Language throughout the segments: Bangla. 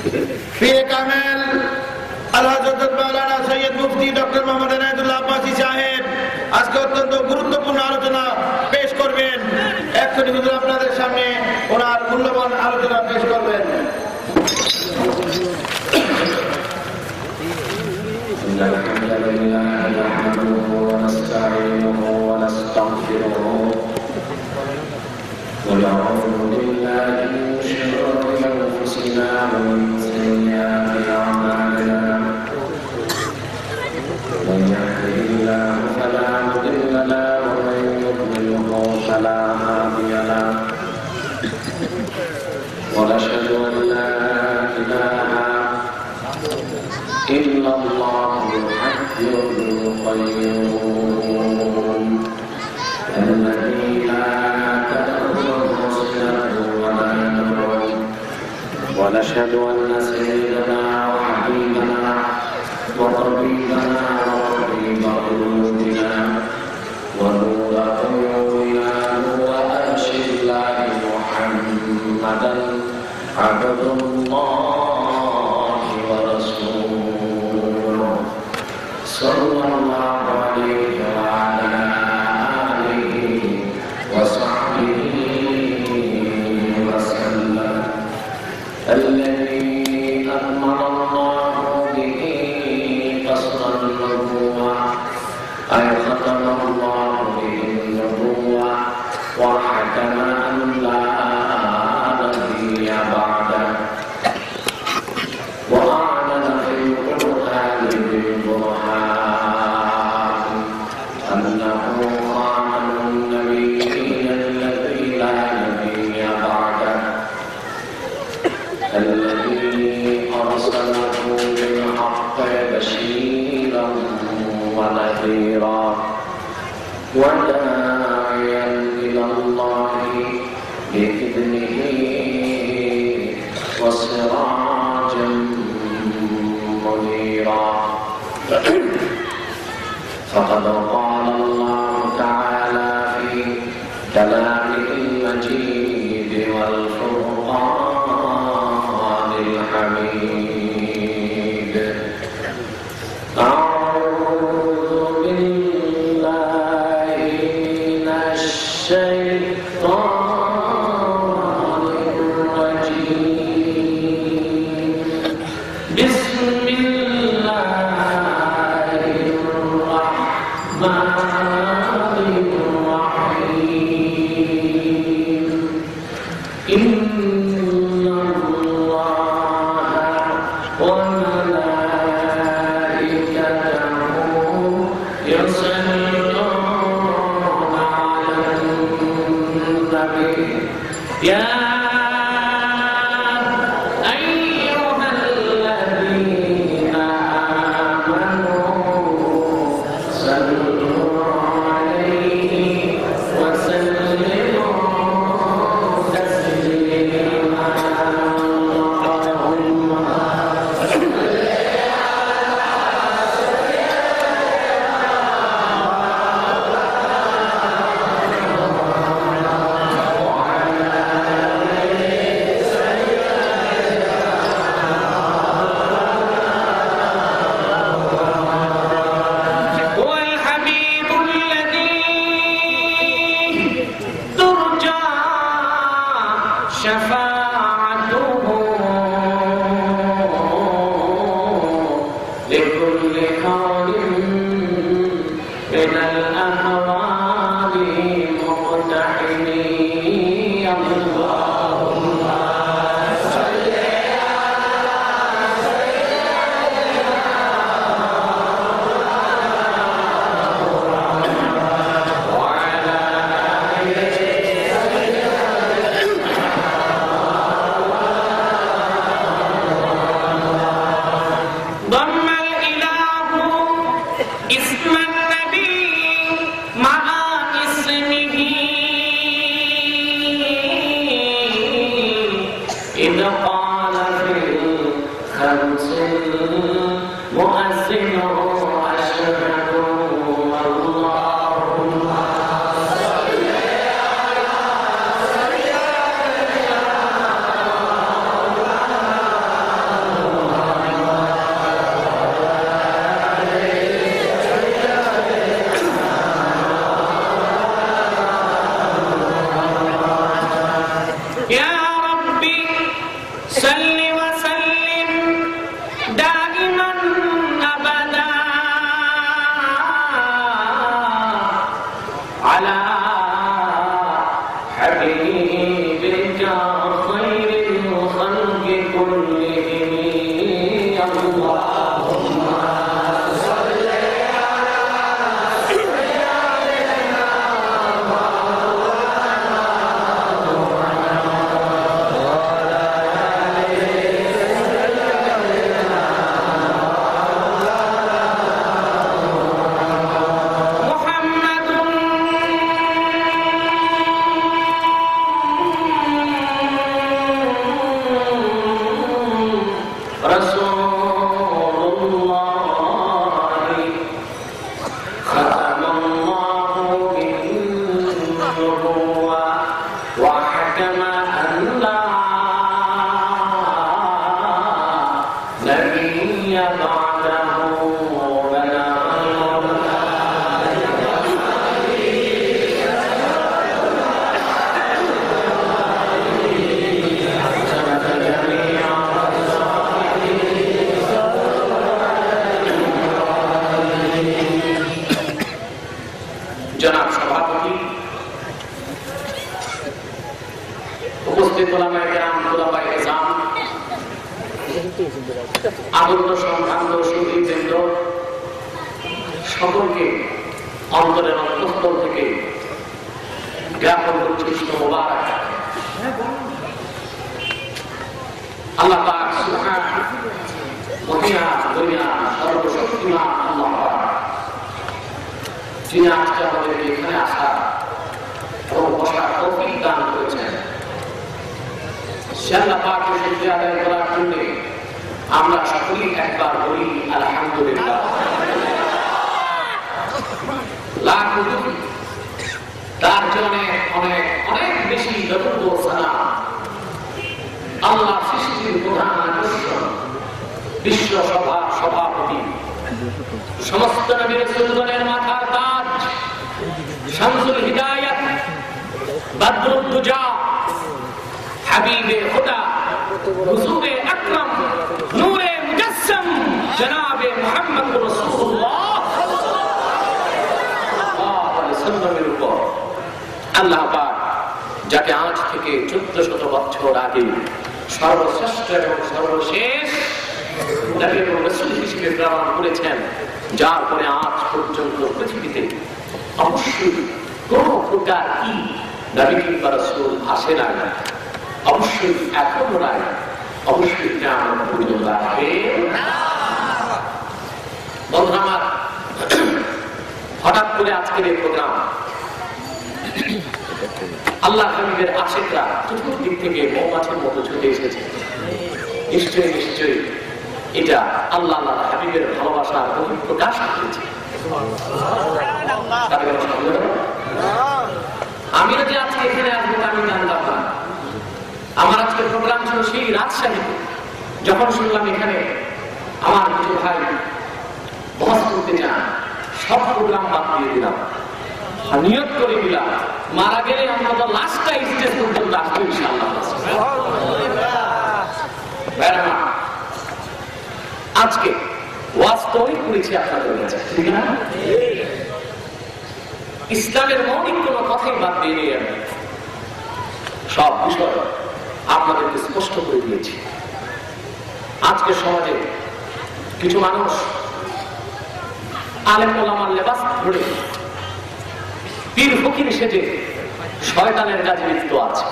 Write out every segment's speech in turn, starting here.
পীর কামেল আল্লাহ হযরত মাওলানা সৈয়দ মুফতি ডক্টর মোহাম্মদ এনায়েতুল্লাহ আব্বাসী সাহেব আজকে অত্যন্ত গুরুত্বপূর্ণ আলোচনা পেশ করবেন। এক্ষুনি হুজুর আপনাদের সামনে ওনার মূল্যবান আলোচনা পেশ করবেন। ونعوذ بالله من شرور أنفسنا ومن سيئات أعمالنا من يهده الله فلا مضل له ومن يضلله فلا هادي له ونشهد أن لا إله إلا الله الحي القيوم الذي لا ونشهد أن سيدنا وحبيبنا وطبيبنا وطبيب قلوبنا ونور قلوبنا نور أرش الله محمدا عبد الله ورسوله صلى الله عليه وعلى آله وصحبه الذي أكمل الله به قصر النبوة أي ختم الله به النبوة وحكم أن لا نبي بعده وأعلن في القرآن بالبرهان أنه خاتم النبيين الذي لا نبي بعده الذي أرسله بالحق بشيرا ونذيرا وداعيا إلى الله بإذنه وسراجا منيرا فقد قال الله تعالى في كلامه المجيد والفرقان الحميد أعوذ بالله من الشيطان الرجيم بسم الله الرحمن الرحيم إن يا أيها الذين آمنوا صلوا عليه وسلموا تسليما اللهم صل شفاعته لكل حال من الأهوال مقتحمين اللهم صل وعلى آله ضم الإله اسم النبي مع اسمه إذ قال في الخمس المؤذن أشهد اللهم صل على সাল্লি ওয়া সাল্লিম দাইমান আবাদা আলা হাবিবিকা খায়রিল খালqi কুল্লিহিম আল্লাহুম্মা সাল্লি জনাব সভাপতি, উপস্থিত ওলামায়ে কেরাম, খুলাফায়ে আযম, আদর্শ সম্ভ্রান্ত সুধীবৃন্দ, সকলকে অন্তরের অন্তঃস্থল থেকে জ্ঞাপন করছি মোবারক। আল্লাহ পাক সুবহানাহু ওয়া তাআলা সর্বশক্তিমান আল্লাহ পাক, যিনি আজকে আমাদেরকে এখানে আসা ও বসার তৌফিক দান করেছেন, সে আল্লাহ পাকের শুকরিয়া আদায় করার জন্য আমরা সকলেই একবার বলি আলহামদুলিল্লাহ। লাখ তার জন্য অনেক অনেক বেশি দরুদ ও সালাম আল্লাহ সৃষ্টির প্রধান আকর্ষণ, বিশ্ব সভার সভাপতি, সমস্ত নবী রাসূলগণের মাথার তাজ, শামসুল হিদায়াত, বদরুদ দুজা, হাবিবে খুদা, হুজুরে আকরাম, নূরে মুজাসসাম, জনাবে মুহাম্মদ রাসূলুল্লাহ সাল্লাল্লাহু আলাইহি ওয়াসাল্লামের উপর আল্লাহ পাক যাকে আজ থেকে 1400 বছর আগে সর্বশ্রেষ্ঠ এবং সর্বশেষ নবী এবং রাসূল হিসেবে প্রেরণ করেছেন, যার পরে আজ পর্যন্ত পৃথিবীতে অবশ্যই কোন প্রকার কি নবী কিংবা রাসূল আসে না, অবশ্যই এখনো নাই, অবশ্যই কিয়ামত পর্যন্ত আসবে না। বন্ধুরা আমার, হঠাৎ করে আজকের এই প্রোগ্রাম আল্লাহ হাবিবের আশিকরা চতুর্দিক থেকে মৌমাছির মতো ছুটে এসেছে। নিশ্চয়ই নিশ্চয়ই এটা আল্লাহ আল্লাহ হাবিবের ভালোবাসার প্রকাশ করেছে। আমি যে আজকে এখানে আসবো আমি জানতাম না। আমার আজকের প্রোগ্রাম ছিল সেই রাজশাহীতে। যখন শুনলাম এখানে আমার কিছু ভাই বহস করতে চান, সব প্রোগ্রাম বাদ দিয়ে দিলাম, নিয়ত করে দিলাম মারা গেলে আমরা লাস্টটা স্টেজ পর্যন্ত আসবো ইনশাআল্লাহ। আজকে ওয়াস্তবিক করেছি আপনাদের কাছে, ঠিক না? ইসলামের মৌলিক কোন কথাই বাদ দিয়ে নেই, আমি সব বিষয় আপনাদেরকে স্পষ্ট করে দিয়েছি। আজকে সমাজে কিছু মানুষ আলেম ওলামার লেবাস ধরে পীর ফকির সেজে শয়তানের কাজে লিপ্ত আছে।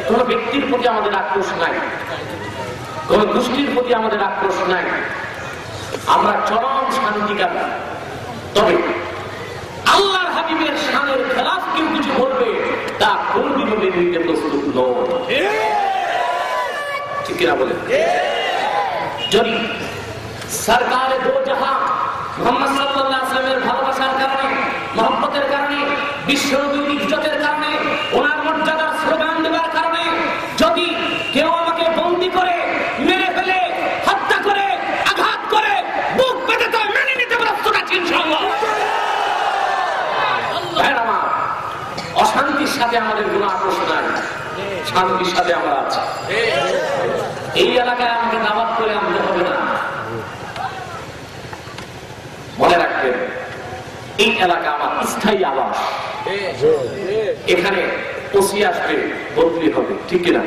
কোন ব্যক্তির প্রতি আমাদের আক্রোশ নাই, কোন গোষ্ঠীর প্রতি আমাদের আক্রোশ নাই, আমরা চরম শান্তিকামী। তবে আল্লাহর হাবিবের শানের খেলাফ কেউ কিছু বলবে তা কোনদিনও মেনে নিতে প্রস্তুত নয়, ঠিক কিনা বলে? যদি সরকারে দো জাহান মুহাম্মদ সাল্লাল্লাহু আলাইহি ওয়াসাল্লামের ভালোবাসার কারণে, মহব্বতের কারণে, বিশ্বনবীর ইজ্জতের কারণে, ওনার মর্যাদার স্লোগান দেওয়ার কারণে যদি কেউ আমাকে বন্দী করে, মেরে ফেলে, হত্যা করে, আঘাত করে, বুক পেতে তো মেনে নিতে প্রস্তুত আছি ইনশাআল্লাহ। অশান্তির সাথে আমাদের কোনো আকর্ষণ নাই। শান্তির সাথে আমরা আছি। এই এলাকায় আমাকে দাওয়াত করে আনতে হবে না। মনে রাখবেন, এই এলাকা আমার স্থায়ী আবাস। এখানে ওসি আসবে, বদলি হবে, ঠিক কিনা?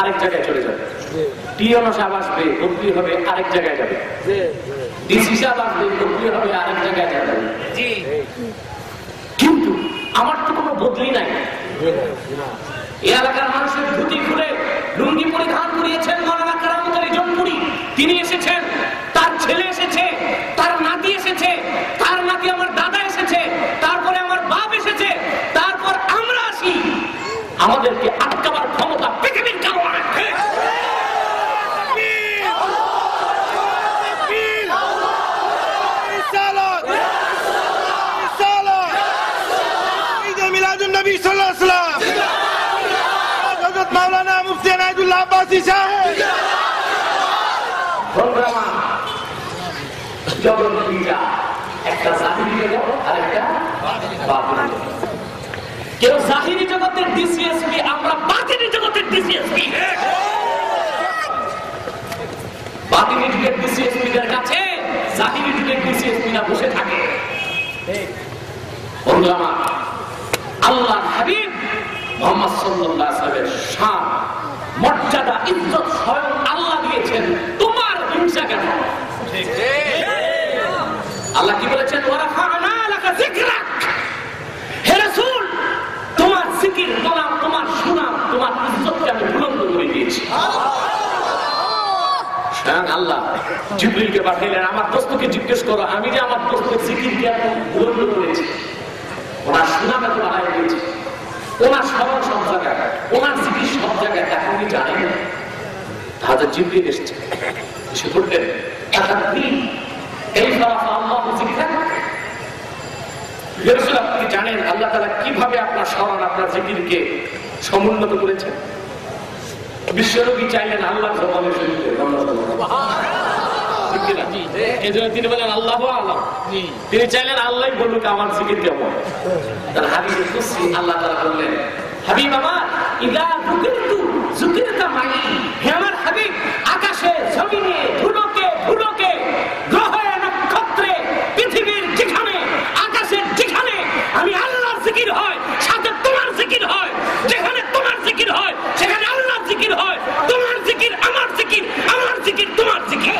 আরেক জায়গায় চলে যাবে। টিএনও সাহেব আসবে, বদলি হবে, আরেক জায়গায় যাবে। ডিসি সাহেব আসবে, বদলি হবে, আরেক জায়গায় যাবে। কিন্তু আমার তো কোনো বদলি নাই। এই এলাকার মানুষের ধুতি খুলে লুঙ্গি পরিধান করিয়েছেন মাওলানা কারামত আলী জনপুরি। তিনি এসেছেন, তার ছেলে এসেছে, তার নাতি এসেছে, তার নাতি আমার দাদা এসেছে, তারপরে আমার বাপ এসেছে, তারপর আমরা আসি। আমাদেরকে আটকাবার ক্ষমতা পৃথিবীর কারো নাই। নবী সাল্লাল্লাহু আলাইহি ওয়াসাল্লাম, হযরত মাওলানা মুফতি এনায়েতুল্লাহ আব্বাসী সাহেব। জগৎ দুইটা, একটা জাহিরি জগৎ আর একটা বাতিনি জগৎ। কেউ জাহিরি জগতের ডিসিএসপি, আমরা বাতিনি জগতের ডিসিএসপি। বাতিনি যুগের ডিসিএসপিদের কাছে জাহিরি যুগের ডিসিএসপিরা বসে থাকে। বন্ধুরা আমার, আল্লাহর হাবিব মুহাম্মদ সাল্লাল্লাহু আলাইহি ওয়াসাল্লামের শান, মর্যাদা, ইজ্জত স্বয়ং আল্লাহ দিয়েছেন। তোমার হিংসা কেন? আল্লাহ কি বলেছেন? ওয়ারাফা'না লাকা যিকরাক। হে রাসূল, তোমার জিকির, তোমার সুনাম, তোমার ইজ্জতকে আমি বুলন্দ করে দিয়েছি। স্বয়ং আল্লাহ জিবরিলকে পাঠাইলেন, আমার দোস্তকে জিজ্ঞেস করো, আমি যে আমার দোস্তের জিকিরকে এত বুলন্দ করেছি, ওনার সুনাম এত বাড়াই দিয়েছি, ওনার স্মরণ সব জায়গায়, ওনার জিকির সব জায়গায়, এখন কি জানেন? তাহলে জিবরিল এসেছে, এসে বললেন, আপনি জানেন আল্লাহ তাআলা কিভাবে আপনার স্মরণ, আপনার জিকিরকে সমুন্নত করেছেন? বিশ্বনবী চাইলেন আল্লাহর জবানে শুনতে, তিনি বলেন আল্লাহু আ'লাম। তিনি চাইলেন আল্লাহ বলুক আমার জিকির কেমন। তার হাবিবের খুশি, আল্লাহ তাআলা বললেন, হাবিব আমার, ইদা যুকিরতু যুকিরতা মাই। হে আমার হাবিব, আকাশে, জমিনে, ধুলোকে, গ্রহে, নক্ষত্রে, পৃথিবীর যেখানে, আকাশের যেখানে আমি আল্লাহর জিকির হয়, সাথে তোমার জিকির হয়। যেখানে তোমার জিকির হয় সেখানে আল্লাহর জিকির হয়। তোমার জিকির আমার জিকির, আমার জিকির তোমার জিকির।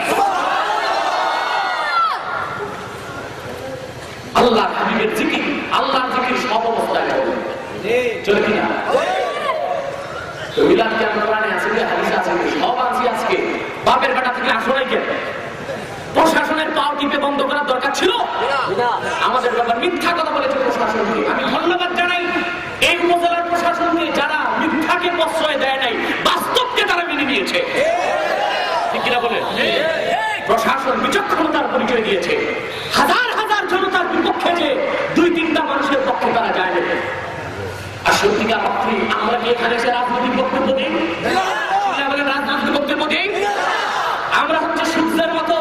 আল্লাহর হাবিবের জিকির, আল্লাহর জিকির সব অবস্থায় হবে, চলে কিনা? তো মিলাদ কি আমরা কোরআনে আছে, হাদিসে আছে, সব আছে। আজকে বাপের বেটা থেকে আসো নাই কেন? প্রশাসনের পাও টিপে বন্ধ করার দরকার ছিল? আমাদের ব্যাপার মিথ্যা কথা বলেছে প্রশাসনকে। আমি ধন্যবাদ জানাই এই উপজেলার প্রশাসনকে, যারা মিথ্যাকে প্রশ্রয় দেয় নাই, বাস্তবকে তারা মেনে নিয়েছে, ঠিক কিনা বলে? প্রশাসন বিচক্ষণতার পরিচয় দিয়েছে। হাজার হাজার জনতার বিপক্ষে যে 2-3টা মানুষের পক্ষে তারা যায় না। আর সত্যিকার অর্থে আমরা কি এখানে এসে রাজনৈতিক বক্তব্য দিই? রাজনৈতিক বক্তব্য দিই? আমরা হচ্ছে সূর্যের মতো,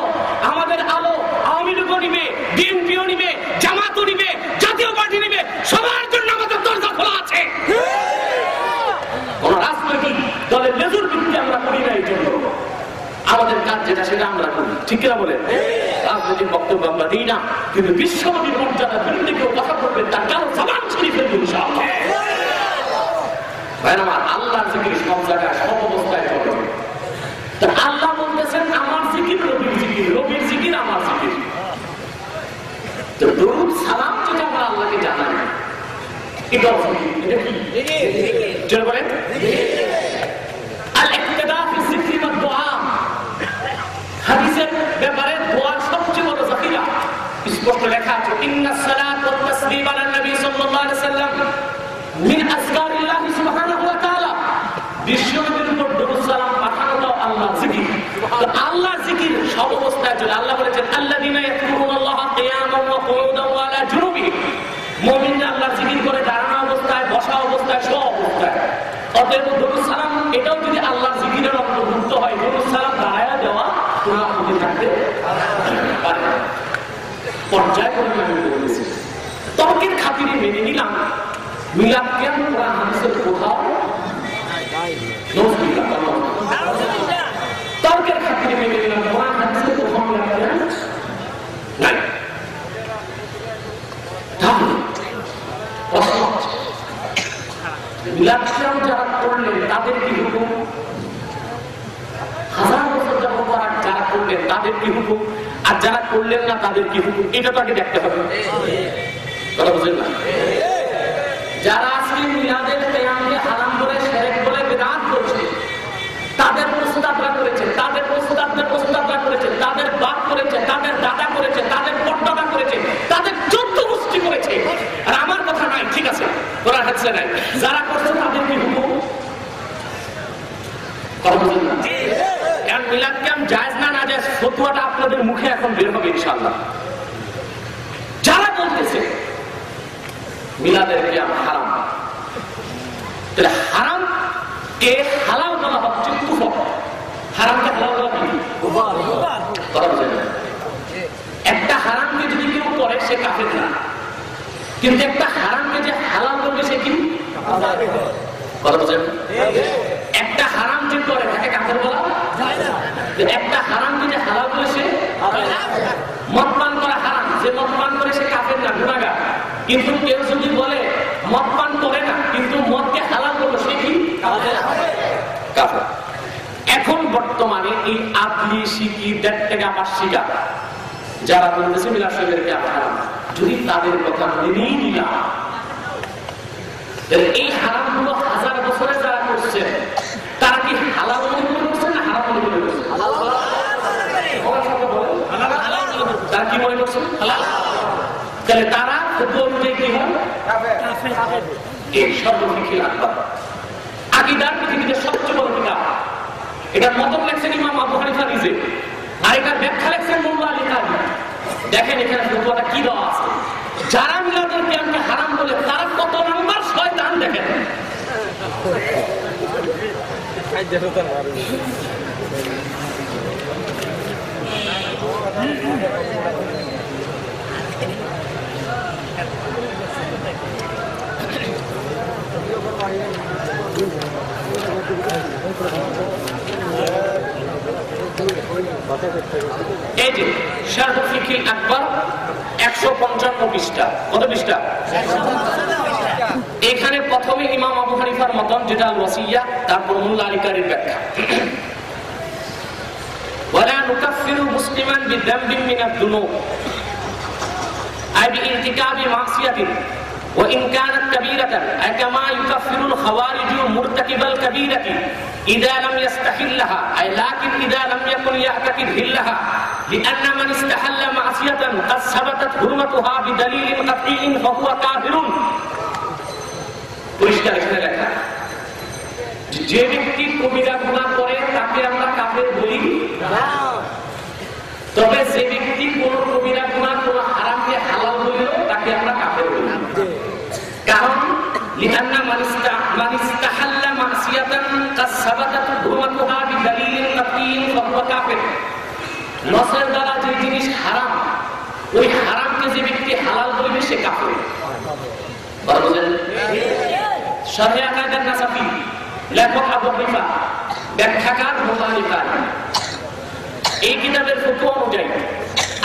আমাদের আলো আওয়ামী লীগও নিবে, বিএনপিও নিবে, জামাতও নিবে, জাতীয় পার্টি নিবে, সবার জন্য আমাদের দরজা খোলা আছে। কোন রাজনৈতিক দলের লেজুর ভিত্তি আমরা করি না। এই জন্য আমাদের কাজ যেটা সেটা আমরা করি, ঠিক কিনা বলে? রাজনৈতিক বক্তব্য আমরা দিই না, কিন্তু বিশ্বনবীর মর্যাদার বিরুদ্ধে কেউ কথা বলবেন, তার কারো জবান ছিঁড়ে ফেলবে ইনশাআল্লাহ। ভাই আমার, আল্লাহর জিকির সব জায়গায়, সব অবস্থায় চলবে। আল্লাহ বলতেছেন আমার জিকির রবির জিকির, রবির জিকির আমার জিকির। তো দরুদ সালাম যেটা আমরা আল্লাহকে জানাই, এটাও জিকির। এটা কি? চলে বলেন, আল ইক্তিদা ফি যিকরি ওয়াদ দুআ। হাদিসের ব্যাপারে দোয়ার সবচেয়ে বড় জাকিরা স্পষ্ট লেখা আছে, ইন্নাস সালাত ওয়াত তাসলিম আলা নবী সাল্লাল্লাহু আলাইহি ওয়াসাল্লাম মিন আসগারিল্লাহ সুবহানাহু ওয়া তাআলা। বিশ্বনবীর উপর দরুদ সালাম পাঠানো আল্লাহর জিকির। তো আল্লাহর জিকির সব অবস্থায় চলে। আল্লাহ বলেছেন, আল্লাযীনা ইয়াযকুরুনাল্লাহা কিয়ামান ওয়া কুউদান ওয়া আলা জুনুবিহিম। মুমিনরা আল্লাহর জিকির করে দাঁড়ানো অবস্থায়, বসা অবস্থায়, সব অবস্থায়। অতএব দরুদ সালাম এটাও যদি আল্লাহর জিকিরের অন্তর্ভুক্ত হয়, দরুদ সালাম দাঁড়ায়া দেওয়া গুনাহ হতে থাকতে পারে। পর্যায় করে আমি বলেছি, তর্কের খাতিরে মেনে নিলাম মিলাদ কেন কোরআন হাদিসের কোথাও তাদের কি হুকুম? হাজার বছর যাবত যারা করলেন তাদের কি হুকুম, আর যারা করলেন না তাদের কি হুকুম, এটা তো আগে দেখতে হবে। কথা বুঝলেন না? যারা আজকে মিলাদের কিয়ামকে হারাম বলে, শিরক বলে বিদআত করছে, তাদের প্রস্তাবরা করেছে, তাদের প্রস্তাবরা করেছে, তাদের বাপ করেছে, তাদের দাদা করেছে, তাদের পরদাদা করেছে, তাদের 14 গোষ্ঠী করেছে। আর আমার কথা নাই, ঠিক আছে, ওরা হচ্ছে নাই, যারা করছে তাদের কি হুকুম? কথা বুঝলেন না? এখন মিলাদ ক্যাম্প জায়েজ না না জায়েজ ফতোয়াটা আপনাদের মুখে এখন বের হবে ইনশাআল্লাহ। যারা বলতেছে মিলাদের ক্যাম্প হারাম, তাহলে হারাম কে হালাল বলা হচ্ছে কুফর, হারামকে হালাল বলা কি? কথা বুঝলেন না? একটা হারামকে যদি কেউ করে সে কাফের না, কিন্তু একটা হারামকে যে হালাল করবে সে কি? কথা বুঝলেন? একটা হারাম যে করে তাকে কাফের বলা যায় না। একটা হারামকে যে হালাল করে সে, মদ পান করা হারাম, যে মদ পান করে সে কাফের না, গুনাহগার। কিন্তু কেউ যদি বলে মদ পান করে না কিন্তু মদকে হালাল করলো, সে কি? কাফের। এখন বর্তমানে এই আদলি শিকি 1.5 টাকা 5 টাকা যারা বলতেছে মিলাদ শরীফের হারাম, যদি তাদের কথা মেনেই নিলাম, এই হারামগুলো হাজার বছরে যারা করছেন তারা কি হালাল মনে করে করছেন না হারাম মনে করে করছেন? তারা কি মনে করছেন? হালাল। তাহলে তারা ফতোয়া অনুযায়ী কি হয়? এই সর্বফিকিল আকবার, আকীদার পৃথিবীতে সবচেয়ে বড় কিতাব। এটা মতন লেখছেন ইমাম আবু হানিফা নিজে, আর এটা ব্যাখ্যা লেখছেন মোল্লা আলী কারি। দেখেন এখানে ফতোয়াটা কি দেওয়া আছে। যারা মিলাদের কিয়ামকে হারাম বলে তারা কত নাম্বার শয়তান দেখেন। এই যে শারহ ফিকিল আকবার 155 পৃষ্ঠা, কত পৃষ্ঠা? এখানে প্রথমে ইমাম আবু হানিফার মতন যেটা আল ওয়াসিয়া, তারপর মোল্লা আলী কারীর ব্যাখ্যা। ওয়ালা নুকাফিরু মুসলিমান বিযামবিন মিনাদ দুনুব আই বিইরতিকাবি মাসিয়াতিন ওয়া ইন কানাত কাবীরাতান আই কামা ইউকাফিরুল খাওয়ারিজু মুরতাকিবাল কাবীরাতি ইযা লাম ইস্তাহিল্লাহা আই লাকিন ইযা লাম ইয়াকুন ইয়াতাকিদ হিল্লাহা লিআন্না মান ইস্তাহাল্লা মাসিয়াতান কাদ সাবাতাত হুরমাতুহা বিদালিলিন কাতঈন ফাহুয়া কাফিরুন। পরিষ্কার এখানে লেখা, যে ব্যক্তি কবিরা গুনাহ করে তাকে আমরা কাফের বলি না, তবে যে ব্যক্তি কোন কবিরা গুনাহ কোন হারামকে হালাল বলল তাকে আমরা কাফের বলি না। কারণ লিআন্না মান ইস্তাহাল্লা মাসিয়াতান কাদ সাবাতাত হুরমাতুহা বিদালিলিন কাতঈন ফাহুয়া কাফির। নসের দ্বারা যে জিনিস হারাম, ওই হারামকে যে ব্যক্তি হালাল বলবে সে কাফের। বুঝলেন? শারহ আকাইদান নাসাফি, লেখক আবু হানিফা, ব্যাখ্যাকার মোল্লা আলী কারী। এই কিতাবের ফতোয়া অনুযায়ী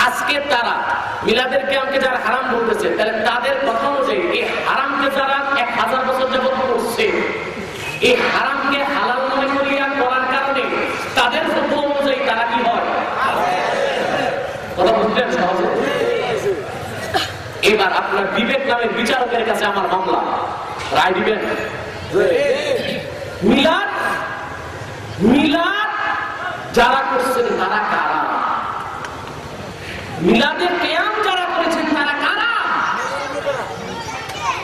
আজকে তারা মিলাদের কিয়ামকে যারা হারাম বলতেছে, তাহলে তাদের কথা অনুযায়ী এই হারামকে যারা 1000 বছর যাবত করছে, এই হারামকে হালাল মনে করিয়া করার কারণে তাদের ফতোয়া অনুযায়ী তারা কি হয়? কথা বুঝলেন সহজে? এবার আপনার বিবেক নামের বিচারকের কাছে আমার মামলা, রায় দিবেন। মিলাদ যারা করছেন তারা কারা? মিলাদের কিয়াম যারা করেছেন তারা কারা?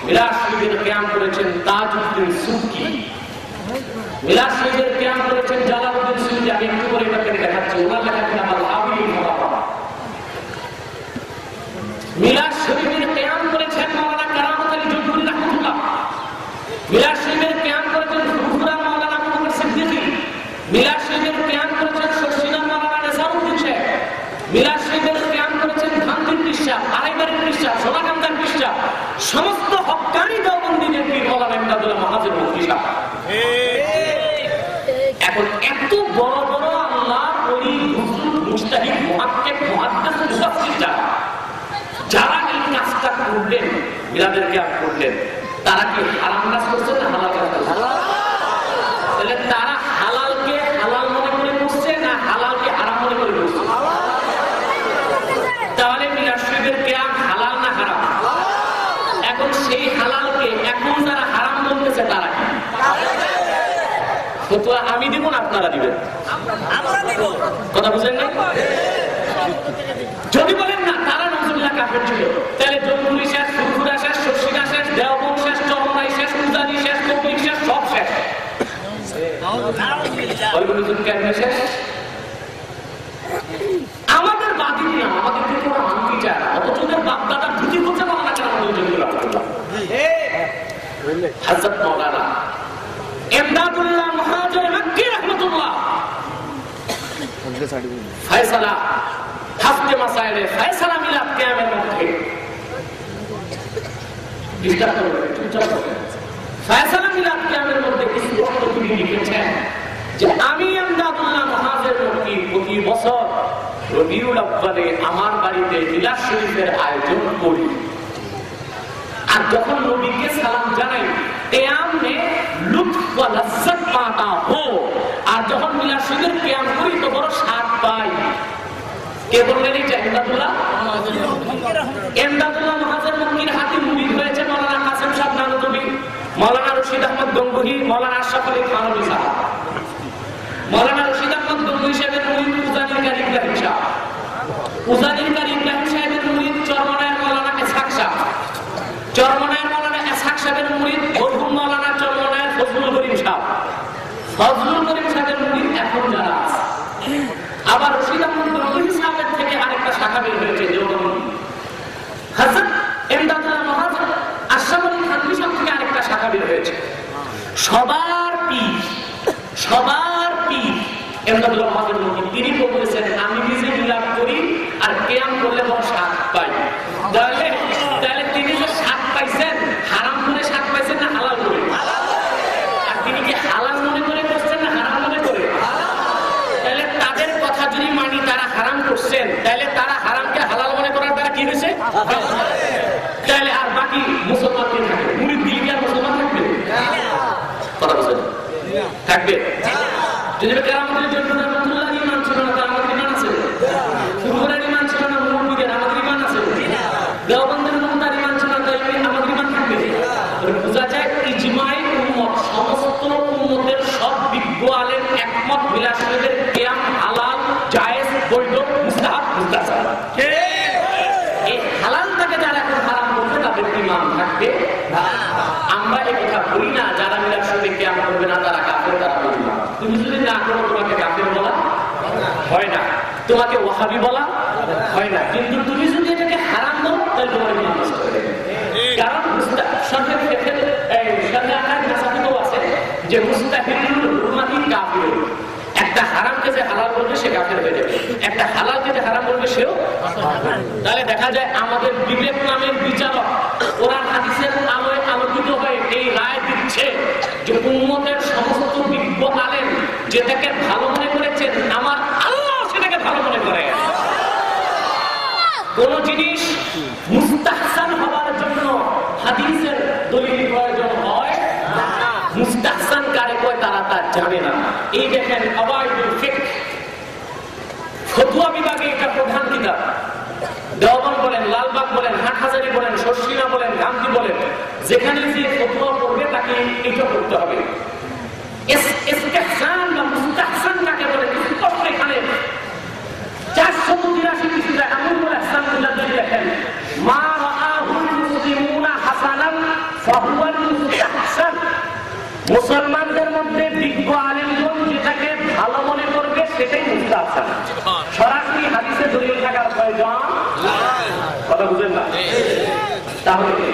মিলাদ শরীফের কিয়াম করেছেন তাজউদ্দিন সুবকি, মিলাদ শরীফের কিয়াম করেছেন জালালউদ্দিন সুবকি। আমি একটু করে এটাকে দেখাচ্ছি, ওনার লেখা কিতাব আল হাবিবুল মুরাক্কাব। মিলাদ শরীফের কিয়াম করেছেন মাওলানা কারামত আলী জহুরী রাহমাতুল্লাহ। মিলাদ শরীফের কিয়াম করেছেন ফুরফুরা মাওলানা আবু বকর সিদ্দিকী। মিলাদ শরীফের কিয়াম করেছেন শর্ষিদা মাওলানা নেসারউদ্দিন শেখ। মিলাদ শরীফের কিয়াম করেছেন ধানতির পৃষ্ঠা, আড়াইবাড়ির পৃষ্ঠা, সোনাকান্দার পৃষ্ঠা, সমস্ত হক্কানি দেওবন্দিদের পীর মাওলানা ইমদাদুল্লাহ মাহাজের মুফতি সাহেব। এখন এত বড় বড় আল্লাহর ওলি, হুজুর, মুজতাহিদ, মুহাক্কিক, মুহাদ্দিস, মুফাসসির যারা এই কাজটা করলেন, মিলাদের কিয়াম করলেন, তারা কি হারাম কাজ করছেন না হালাল কাজ করছেন? তাহলে ফতোয়া আমি দিব না আপনারা দিবেন? কথা বুঝেন না? যদি বলেন না তারা নজরুল্লাহ কাফের ছিল, তাহলে জঙ্গুলি শেষ, ফুরফুরা শেষ, শর্ষিনা শেষ, দেওবন্দ শেষ, চরমনাই শেষ, উজানি শেষ, তবলিগ শেষ, সব শেষ। শেষ আমাদের বাদী না, আমাদের থেকে ওরা মানতে চায় না, অথচ ওদের বাপদাদা ধুতি করছে না কেন আমাদের জন্য রাখতুল্লাহ। হযরত মাওলানা ইমদাদুল্লাহ মুহাজির মক্কি রাহমাতুল্লাহ ফয়সালা হাফতে মাসাইলে ফয়সালা মিলাদ কিয়ামের মধ্যে ডিসকাস করবে, চুপচাপ করবে। ফয়সালা মিলাদ কিয়ামের মধ্যে কিছু বক্তব্য তিনি লিখেছেন যে আমি ইমদাদুল্লাহ মুহাজির মক্কি প্রতি বছর রবিউল আউয়ালে আমার বাড়িতে মিলাদ শরীফের আয়োজন করি, আর যখন নবীকে সালাম জানাই কিয়াম মে লুৎফ ওয়া লাজ্জত পাতা হো, আর যখন মিলাদ শরীফের কিয়াম করি তো বড় স্বাদ পাই। কে বললেন এই ইমদাদুল্লাহ? ইমদাদুল্লাহ মুহাজির মক্কির হাতে মুরিদ হয়েছে মাওলানা কাসেম সাহেব নানুতুবি, মাওলানা রশিদ আহমদ গঙ্গুহি, মাওলানা আশরাফ আলী থানভী সাহেব। মাওলানা রশিদ আহমদ গঙ্গুহি সাহেবের মুরিদ উজানির কারি ইব্রাহিম সাহেব, উজানির কারি ইব্রাহিম সাহেবের মুরিদ চরমনায়ের মাওলানা ইসহাক সাহেব, চরমনায়ের মাওলানা ইসহাক সাহেবের মুরিদ মরহুম মাওলানা চরমনায়ের ফজলুল করিম সাহেব, ফজলুল করিম সাহেবের মুরিদ এখন যারা আছে। আবার রশিদ আহমদ গঙ্গুহি সাহেবের থেকে আরেকটা শাখা বের হয়েছে দেওবন্দি, হযরত ইমদাদুল্লাহ মুহাজির আশরাফ আলী থানভী সাহেব থেকে আরেকটা শাখা বের হয়েছে। সবার পীর, সবার পীর ইমদাদুল্লাহ মুহাজির মক্কি, তিনি বলেছেন আমি নিজে মিলাদ করি আর কিয়াম করলে বড় স্বাদ পাই। তাহলে তিনি যে স্বাদ পাইছেন হারাম করে স্বাদ পাইছেন না হালাল করে? আর তিনি কি হালাল মনে করে করছেন না হারাম মনে করে? তাহলে তাদের কথা যদি মানি তারা হারাম করছেন, তাহলে তারা হারামকে হালাল মনে করার দ্বারা কি হয়েছে? তাহলে আর বাকি মুসলমান কে থাকবে? মুরিদ দিল কি আর মুসলমান থাকবে? কথা বুঝেন? থাকবে? যদি কেরামতের জন্য রহমতুল্লাহ ইমান ছিল না, তার আমাদের ইমান আছে? ফুরফুরার ইমান ছিল না, মুহাম্মদের আমাদের ইমান আছে? দেওবন্দের মুহতার ইমান ছিল না, তাই আমাদের ইমান থাকবে? বোঝা যায় ইজমাই উম্মত, সমস্ত উম্মতের সব বিজ্ঞ আলেম একমত মিলাদ শরীফের কিয়াম হালাল, জায়েজ, বৈধ, মুস্তাহাব, মুস্তাহসান। এই হালালটাকে যারা এখন হারাম করবে তাদের ইমান থাকবে। আমরা এই কথা বলি না যারা মিলাদ শরীফে কিয়াম করবে না তারা কাফের, তারা বলি না। তুমি যদি না করো তোমাকে কাফের বলা হয় না, তোমাকে ওয়াহাবি বলা হয় না, কিন্তু তুমি যদি এটাকে হারাম করো তাহলে তোমার ইমান নষ্ট হয়ে যাবে। কারণ সরকারি আছে যে মুস্তাহিলুল হুরমাতি কাফির, একটা হারামকে যে হালাল করবে সে কাফের হয়ে যাবে, একটা হালালকে যে হারাম করবে সেও। তাহলে দেখা যায় আমাদের বিবেক নামের বিচারক কোরআন হাদিসের আলোয় আলোকিত হয়ে এই রায় দিচ্ছে যে উম্মতের সমস্ত বিজ্ঞ আলেম যেটাকে ভালো মনে করেছেন আমার আল্লাহ সেটাকে ভালো মনে করে। কোন জিনিস মুস্তাহসান হওয়ার জন্য হাদিসের দলিল প্রয়োজন হয় না, মুস্তাহসান কারে কয় তারা তা জানে না। এই দেখেন আওয়াইদুল ফিকহ, ফতোয়া বিভাগে এটা প্রধান কিতাব। দেওবন্দ বলেন, লালবাগ বলেন, হাটহাজারী বলেন, শর্ষিনা বলেন, গান্ধী বলেন, যেখানে যে ফতোয়া পড়বে তাকে এটা করতে হবে। ইস্তিহসান বা মুস্তাহসান কাকে বলে স্পষ্ট এখানে 483 পৃষ্ঠায় আমরুল ইহসান বিল্লাহ দেখেন, মা রাআহুল মুসলিমুনা হাসানান ফাহুয়াল মুস্তাহসান। মুসলমানদের মধ্যে বিজ্ঞ আলেমগণ যেটাকে ভালো মনে করবে সেটাই মুস্তাহসান। সরাসরি হাদিসে দলিল থাকার প্রয়োজন কথা বুঝেন না? তাহলে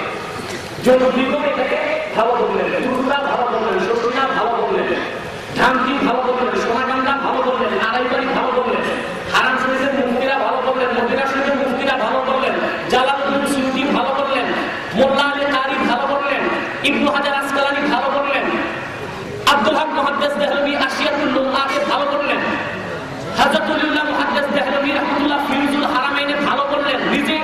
জনগণ এটাকে ভালো বললেন, ফুরফুরা ভালো বললেন, শর্ষিনা ভালো বললেন, ধামকি ভালো বললেন, সোনাকান্দা ভালো বললেন, আড়াইবাড়ি ভালো বললেন, হারাম শরীফের মুফতিরা ভালো বললেন, মদিনা শরীফের মুফতিরা ভালো বললেন, জালালউদ্দিন সুয়ুতী ভালো বললেন, মোল্লা আলী কারি ভালো বললেন, ইবনে হাজার আসকালানি ভালো বললেন, আব্দুল হক মুহাদ্দিস দেহলভী আশিয়াতুল লুগহাতে ভালো বললেন, হযরত ওলিউল্লাহ মুহাদ্দিস দেহলভী রাহমাতুল্লাহ ফিরুজুল হারামাইনে ভালো বললেন, নিজে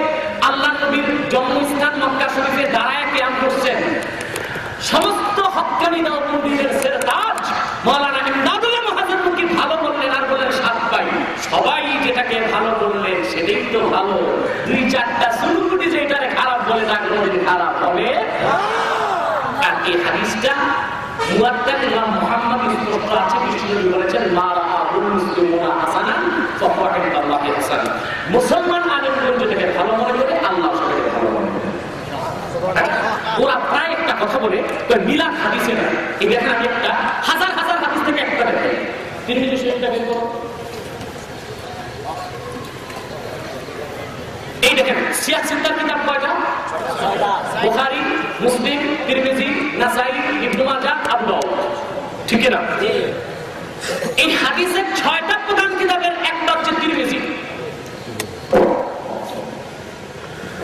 আল্লাহর নবীর জন্মস্থান মক্কা শরীফে দাঁড়ায় কিয়াম করছেন। সমস্ত হক্কানি নবীদের সেরতাজ মাওলানা ইমদাদুল্লাহ মুহাজির মক্কি ভালো বললেন আর বললেন সাত পাই। সবাই যেটাকে ভালো বললেন সেটাই তো ভালো। দুই চারটা সুলুকুটি যেটারে খারাপ বলে তাকে খারাপ হবে। আর এই হাদিসটা মুয়াত্তাদ ইমাম মুহাম্মদ স্পষ্ট আছে, বিশ্বনবী বলেছেন মা রাআহুল মুসলিমুনা হাসানান ফাহুয়া ইনদাল্লাহি হাসান। মুসলমান আলেমগণ যেটাকে ভালো মনে করে আল্লাহ সেটাকে ভালো মনে করে। ওরা প্রায় একটা কথা বলে মিলাদ হাদিসে না, এই দেখেন আমি একটা হাজার হাজার হাদিস থেকে একটা দেখাই। তিরমিজি শরীফটা বের করো। এই দেখেন সিয়াসিদ্দার কিতাব কয়টা? বুখারী, মুসলিম, তিরমিজি, নাসাই, ইবনে মাজাহ, আবু দাউদ। ঠিক না? এই হাদিসের 6টা প্রধান কিতাবের একটা হচ্ছে তিরমিজি।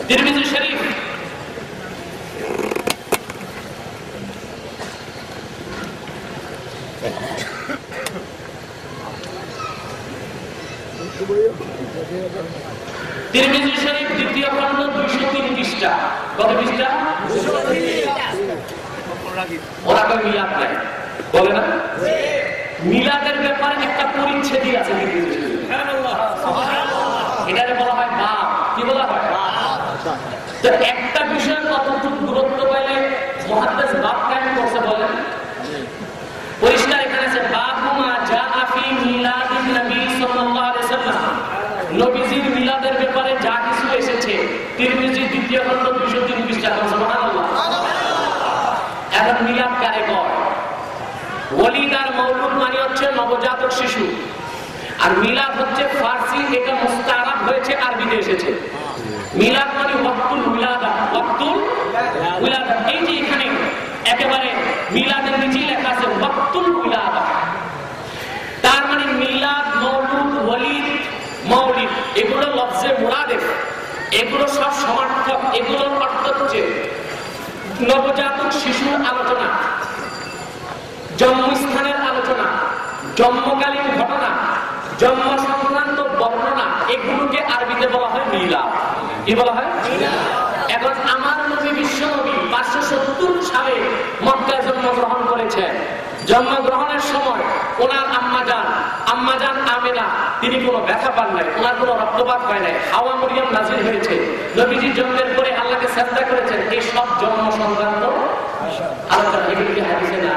তিরমিজি শরীফ তিরমিজি শরীফ দ্বিতীয় খণ্ড 203 পৃষ্ঠা। কত পৃষ্ঠা? 203। ওরা কয় মিলাদ নাই, বলে না? মিলাদের ব্যাপারে একটা পরিচ্ছেদই আছে তিরমিজি শরীফে। সুবহানাল্লাহ, এটাকে বলা হয় বাব। কি বলা হয়? তো একটা বিষয়ের কতটুকু গুরুত্ব পাইলে মুহাদ্দিস বাব কায়েম করতে বলেন। পরিষ্কার এখানে আছে বাবু মা জাআ ফি মিলাদিন নবী সাল্লাল্লাহু আলাইহি ওয়াসাল্লাম। নবীজির মিলাদের ব্যাপারে যা কিছু এসেছে তিরমিজি দ্বিতীয় খণ্ড 203 পৃষ্ঠা। সুবহানাল্লাহ। এখন মিলাদ কারে কয়? ওলিদ আর মওলুদ মানে হচ্ছে নবজাতক শিশু, আর মিলাদ হচ্ছে ফার্সি, এটা মুস্তারাব হয়েছে, আরবিতে এসেছে। মিলাদ মানে ওয়াক্তুল উলাদা, ওয়াক্তুল উলাদা। এই যে এখানে একেবারে মিলাদের নিচে লেখা আছে ওয়াক্তুল উলাদা, তার মানে মিলাদ, মওলুদ, ওলিদ, মাউলিদ এগুলো লফজে মুরাদেফ, এগুলো সব সমার্থক। এগুলোর অর্থ হচ্ছে নবজাতক শিশুর আলোচনা, জন্মস্থানের আলোচনা, জন্মকালীন ঘটনা, জন্ম সংক্রান্ত বর্ণনা, এগুলোকে আরবিতে বলা হয় মিলাদ। কি বলা হয়? এখন আমার নবী বিশ্বনবী 570 সালে মক্কায় জন্মগ্রহণ করেছেন। জন্মগ্রহণের সময় ওনার আম্মাজান আমেনা তিনি কোনো ব্যথা পান নাই, ওনার কোনো রক্তপাত হয় নাই, হাওয়া মরিয়ম নাজিল হয়েছে। নবীজির জন্মের পরে আল্লাহকে সাজদা করেছেন। এই সব জন্ম সংক্রান্ত আলোচনা, এগুলিকে হাদিসে না